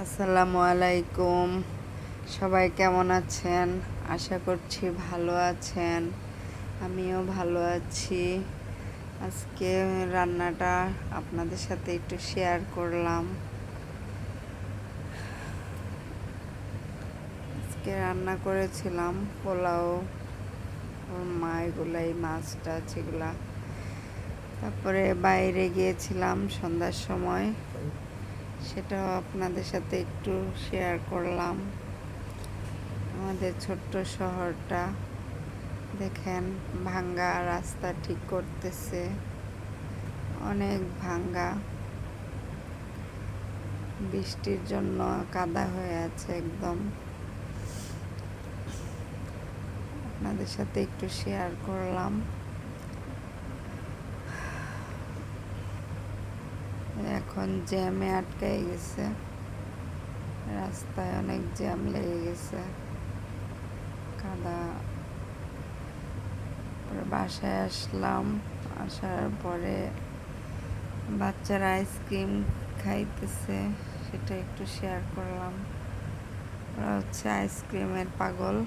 আসসালামু আলাইকুম। সবাই কেমন আছেন? আশা করছি ভালো আছেন। আমিও ভালো আছি। আজকে রান্নাটা আপনাদের সাথে একটু শেয়ার করলাম। আজকে রান্না করেছিলাম পোলাও, ওর মা এগুলাই মাছ টাছ এগুলা। তারপরে বাইরে গিয়েছিলাম সন্ধ্যার সময়, সেটাও আপনাদের সাথে একটু শেয়ার করলাম। আমাদের ছোট্ট শহরটা দেখেন, ভাঙ্গা রাস্তা ঠিক করতেছে, অনেক ভাঙ্গা, বৃষ্টির জন্য কাদা হয়ে আছে একদম। আপনাদের সাথে একটু শেয়ার করলাম। এখন জ্যামে আটকাই গেছে, রাস্তায় অনেক জ্যাম লেগে গেছে, কাদা। বাসায় আসলাম, আসার পরে বাচ্চারা আইসক্রিম খাইতেছে, সেটা একটু শেয়ার করলাম। ওরা হচ্ছে আইসক্রিমের পাগল।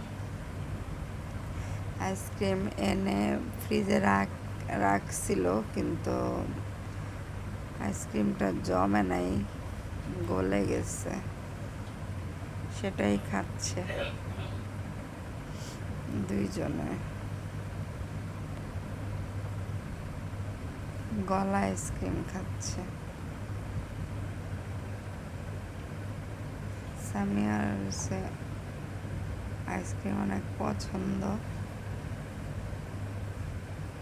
আইসক্রিম এনে ফ্রিজে রাখছিল, কিন্তু আইসক্রিমটা জমে নাই, গলে গেছে, সেটাই খাচ্ছে দুইজনে। গলা আইসক্রিম খাচ্ছে। সামিয়ার আইসক্রিম অনেক পছন্দ,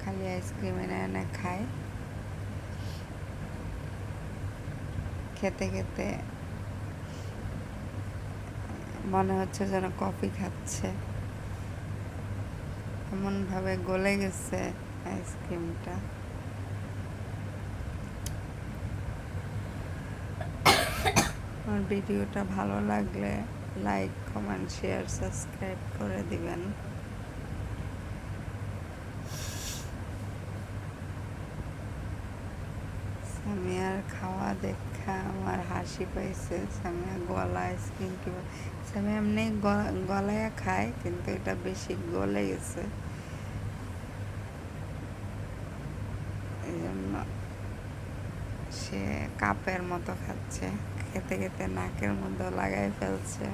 খালি আইসক্রিম এনে এনে খায়। খেতে খেতে মনে হচ্ছে যেন কফি খাচ্ছে, এমনভাবে গলে গেছে আইসক্রিমটা। আমার ভিডিওটা ভালো লাগলে লাইক, কমেন্ট, শেয়ার, সাবস্ক্রাইব করে দিবেন। সামিয়ার খাওয়া দেখা আমার হাসি পাইছে। সামিয়া গলা আইসক্রিম কিংবা সামিয়া এমনি গলায় খায়, কিন্তু এটা বেশি গলে গেছে, এই জন্য সে কাপের মতো খাচ্ছে, খেতে খেতে নাকের মধ্যে লাগাই ফেলছে।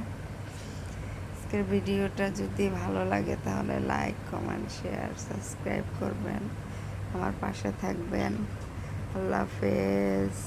আজকের ভিডিওটা যদি ভালো লাগে তাহলে লাইক, কমেন্ট, শেয়ার, সাবস্ক্রাইব করবেন, আমার পাশে থাকবেন। আল্লাহ হাফেজ।